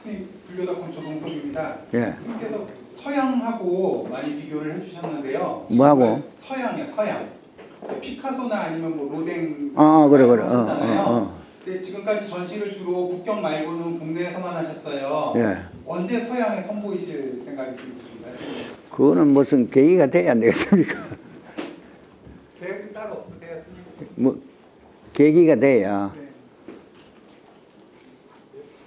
선생님, 불교덕분 조동석입니다. 예. 선생님께서 서양하고 많이 비교를 해주셨는데요. 뭐하고? 서양이요, 서양. 피카소나 아니면 뭐 로댕 그래. 하셨잖아요. 근데 지금까지 전시를 주로 북경 말고는 국내에서만 하셨어요. 예. 언제 서양에 선보이실 생각이 드십니까? 그거는 무슨 계기가 돼야 안 되겠습니까? 계획이 따로 없으세요? 뭐 계기가 돼야. 네.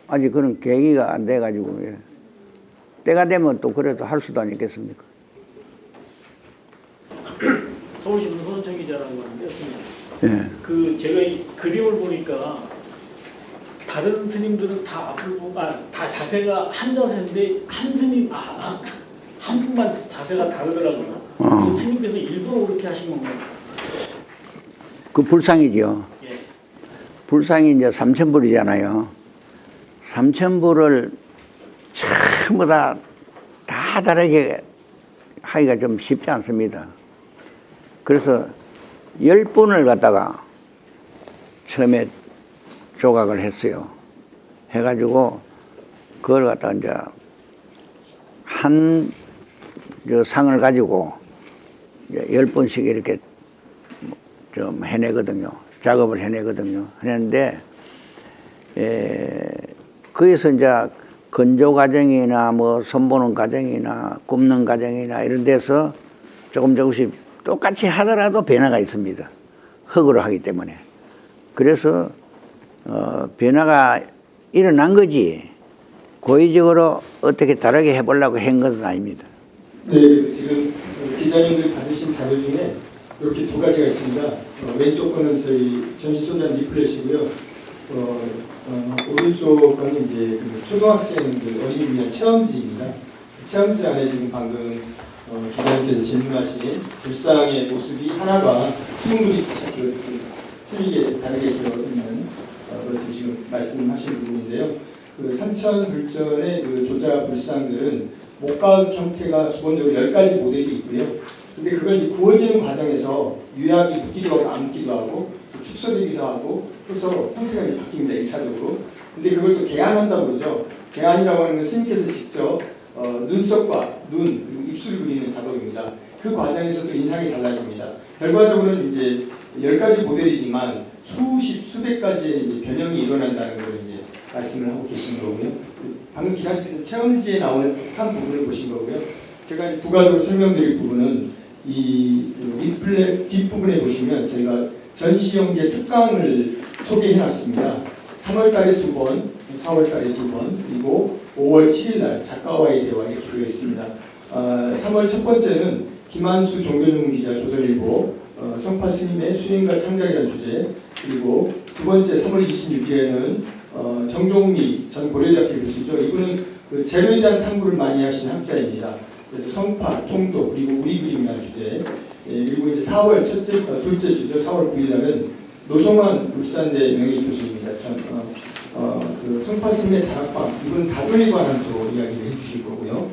아직 그런 계기가 안 돼가지고 예. 때가 되면 또 그래도 할 수도 아니겠습니까? 서울신문 손원천 기자라고 하는데요. 예. 그 제가 이 그림을 보니까 다른 스님들은 다 앞을 보고 다 자세가 한 자세인데 한 스님 한 분만 자세가 다르더라고요. 그 스님께서 일부러 그렇게 하신 건가요? 그 불상이죠. 예. 불상이 이제 3,000불이잖아요. 3,000불을 전부 다 다르게 하기가 좀 쉽지 않습니다. 그래서 10분을 갖다가 처음에 조각을 했어요. 해가지고 그걸 갖다가 이제 한 상을 가지고 10번씩 이렇게 좀 해내거든요. 작업을 해내거든요. 해내는데 거기서 이제 건조 과정이나 뭐 손보는 과정이나 굽는 과정이나 이런 데서 조금씩 똑같이 하더라도 변화가 있습니다. 흙으로 하기 때문에. 그래서 변화가 일어난 거지 고의적으로 어떻게 다르게 해보려고 한 것은 아닙니다. 네, 지금 기자님들 받으신 자료 중에 이렇게 두 가지가 있습니다. 왼쪽 거는 저희 전시소장 리플렛이고요. 오른쪽 거는 이제 초등학생들 어린이를 위한 체험지입니다. 체험지 안에 지금 방금 기자님께서 질문하신 불상의 모습이 하나가 수분물이 틀리게 다르게 들어있는 것을 지금 말씀하신 부분인데요. 그 삼천불전의 그 도자 불상들은 목각 형태가 기본적으로 10가지 모델이 있고요. 근데 그걸 이제 구워지는 과정에서 유약이 묻기도 하고 남기도 하고 축소되기도 하고 해서 형태가 바뀝니다. 1차적으로. 근데 그걸 또 개안한다고 그러죠. 개안이라고 하는 건 스님께서 직접 눈썹과 눈, 그리고 입술을 그리는 작업입니다. 그 과정에서도 인상이 달라집니다. 결과적으로는 이제 10가지 모델이지만 수백 가지의 이제 변형이 일어난다는 걸 이제 말씀을 하고 계신 거고요. 방금 기자님께서 체험지에 나오는 한 부분을 보신 거고요. 제가 부가적으로 설명드릴 부분은 이 리플렛 뒷부분에 보시면 저희가 전시용계 특강을 소개해놨습니다. 3월달에 2번, 4월달에 2번, 그리고 5월 7일날 작가와의 대화 이렇게 되어 있습니다. 3월 첫 번째는 김한수 종교전문 기자 조선일보 성파 스님의 수행과 창작이라는 주제, 그리고 두 번째 3월 26일에는 정종미 전 고려대학교 교수죠. 이분은 그 재료에 대한 탐구를 많이 하신 학자입니다. 그래서 성파, 통도, 그리고 우리 그림이라는 주제. 그리고 이제 4월 둘째 주죠. 4월 9일 날은 노성환 울산대 명예교수입니다. 그 성파 스님의 다락방, 이건 다도에 관한 또 이야기를 해주실 거고요.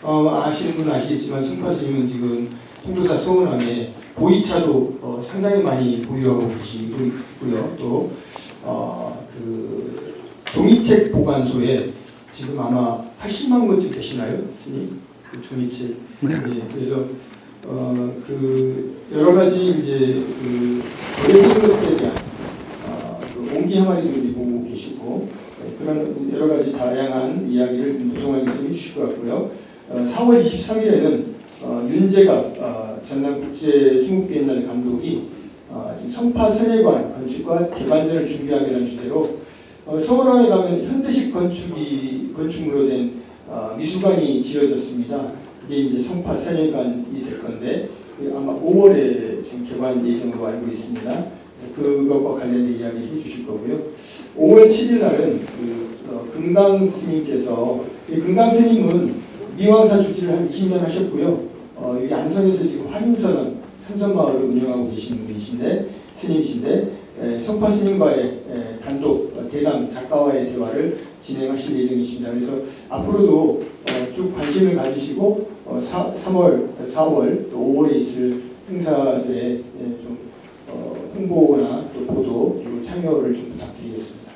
아시는 분은 아시겠지만 성파 스님은 지금 통도사 서원암에 보이차도 상당히 많이 보유하고 계시고요. 또 그 종이책 보관소에 지금 아마 80만 권쯤 되시나요, 스님? 그 종이책. 네. 그래서 그 여러 가지 이제 그 버려진 것들에 대한 그 옹기 항아리들이 보고 계시고 그런 여러 가지 다양한 이야기를 노성환 교수님이 주실 것 같고요. 4월 23일에는 윤재갑 전남국제수목비엔날레 감독이 지금 성파 세례관 건축과 개관전을 준비하기라는 주제로 서울항에 가면 현대식 건축물로 된 미술관이 지어졌습니다. 그게 이제 성파 세례관이 될 건데 아마 5월에 지금 개관 예정으로 알고 있습니다. 그래서 그것과 관련된 이야기를 해주실 거고요. 5월 7일 날은 금강 스님께서 금강 스님은 미왕사 주지를 한 20년 하셨고요. 여기 안성에서 지금 화림선원 삼선마을을 운영하고 계시는 분이신데 스님이신데 성파 스님과의 단독 대담 작가와의 대화를 진행하실 예정이십니다. 그래서 앞으로도 쭉 관심을 가지시고 3월, 4월, 또 5월에 있을 행사들에 좀 홍보나 또 보도 그리고 참여를 좀 부탁드리겠습니다.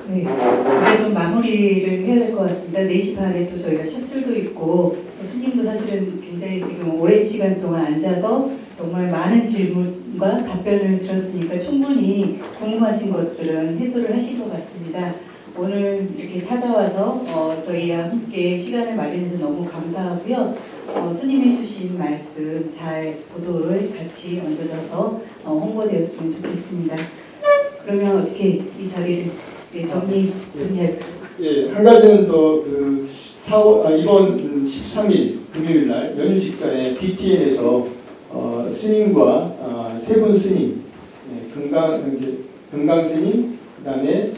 네, 이제 좀 마무리를 해야 될 것 같습니다. 4시 반에 또 저희가 셔틀도 있고 또 스님도 사실은 굉장히 지금 오랜 시간 동안 앉아서 정말 많은 질문과 답변을 들었으니까 충분히 궁금하신 것들은 해소를 하신 것 같습니다. 오늘 이렇게 찾아와서 저희와 함께 시간을 마련해서 너무 감사하고요. 스님이 주신 말씀 잘 보도를 같이 얹어져서 홍보되었으면 좋겠습니다. 그러면 어떻게 이 자리를 정리 좀 해볼까요? 예, 한 가지는 또 그 이번 13일 금요일 날 연휴 직전에 BTN에서 스님과 세 분 스님, 금강 스님, 그다음에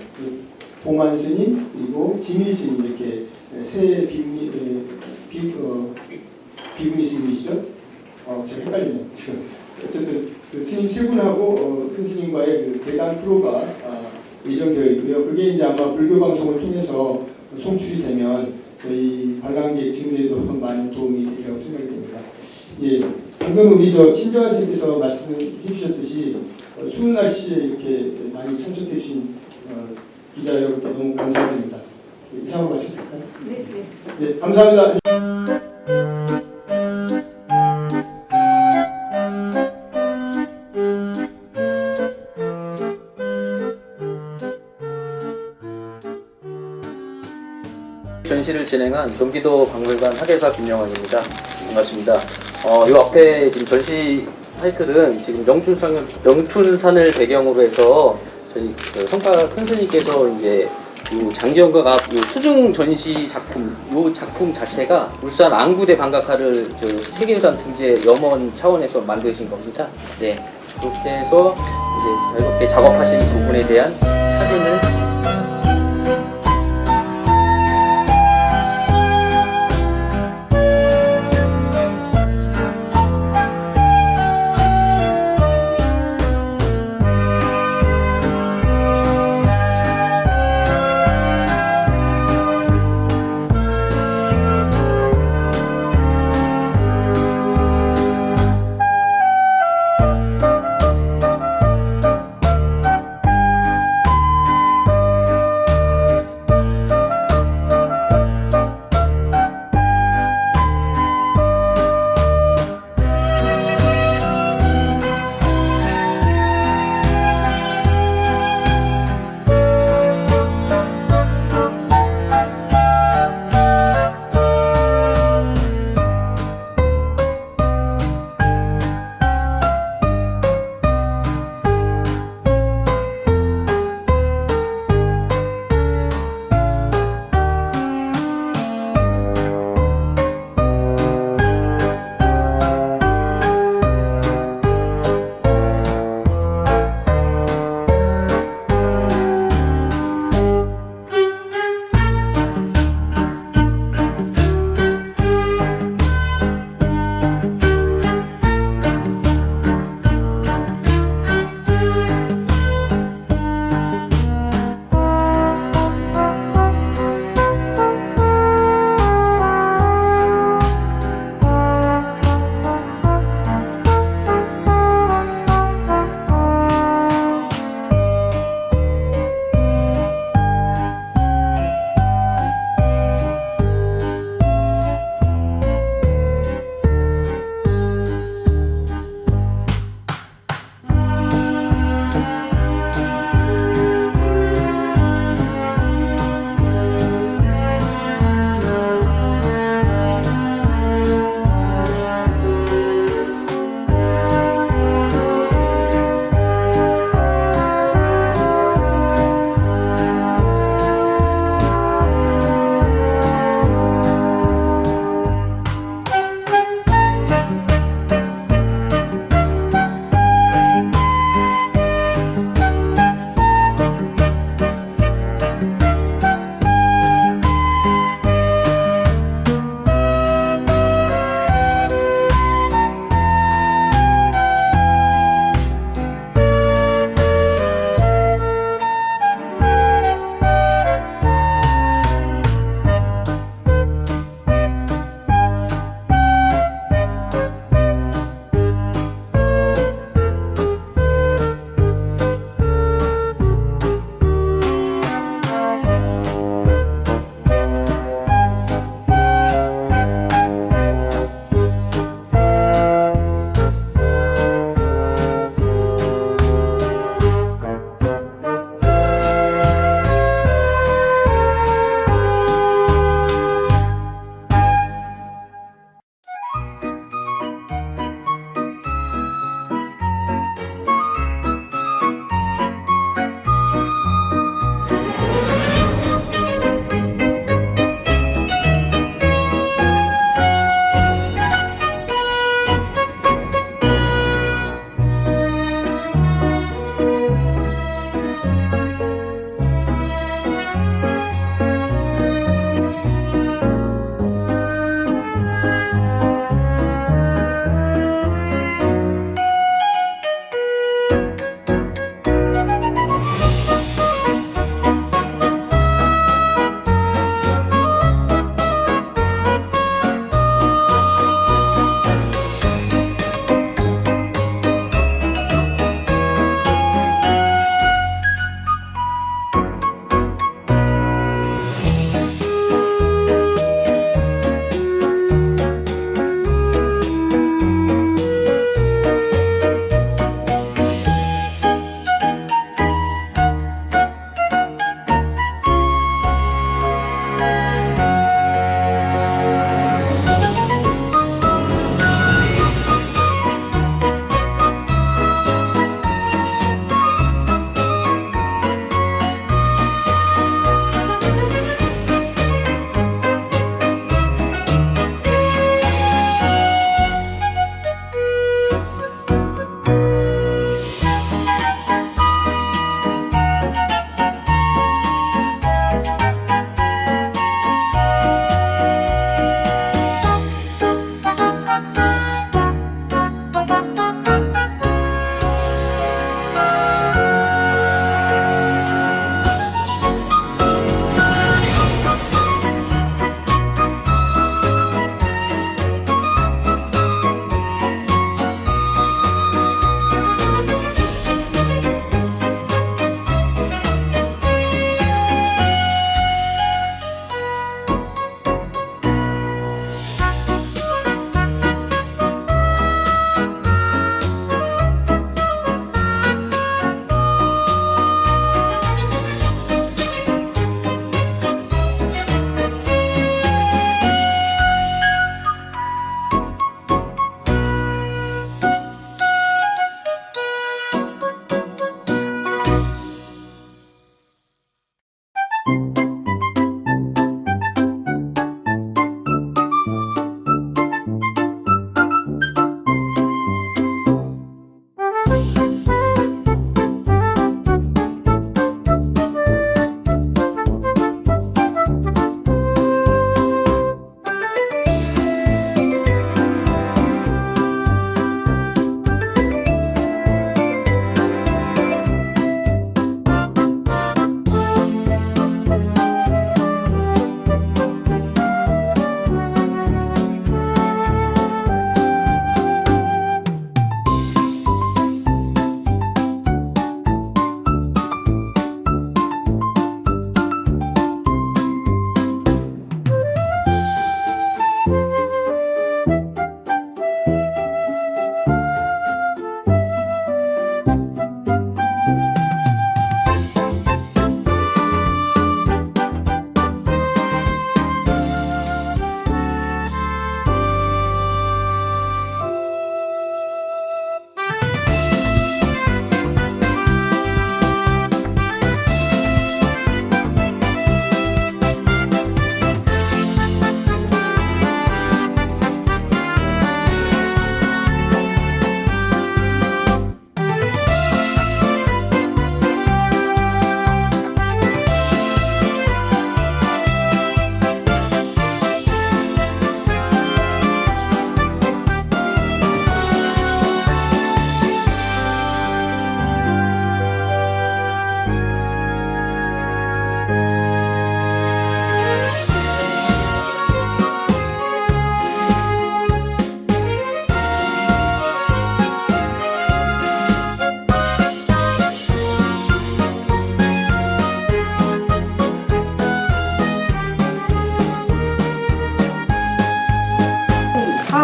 동안 스님 그리고 지밀 스님 이렇게 세 비구니 스님이시죠? 제가 헷갈리네요. 어쨌든 그 스님 세 분하고 큰 스님과의 그 대담 프로가 예정되어 있고요. 그게 이제 아마 불교 방송을 통해서 송출이 되면 저희 관광객 증대에도 많은 도움이 되리라고 생각이 됩니다. 예, 방금 우리 신정환 선생님께서 말씀해 주셨듯이 추운 날씨에 이렇게 많이 참석해 주신 기자 여러분께 너무 감사드립니다. 이상으로 마치도 될까요? 네, 네. 네, 감사합니다. 전시를 진행한 경기도 박물관 학예사 김영환입니다. 반갑습니다. 이 앞에 지금 전시 타이틀은 지금 영춘산을 배경으로 해서 저희 성파 큰스님께서 이제 이 장기영각 앞 수중 전시 작품, 이 작품 자체가 울산 안구대 방각화를 세계유산 등재 염원 차원에서 만드신 겁니다. 네, 그렇게 해서 이제 자유롭게 작업하신 부분에 대한 사진을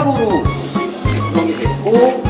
화합으로 구성이 됐고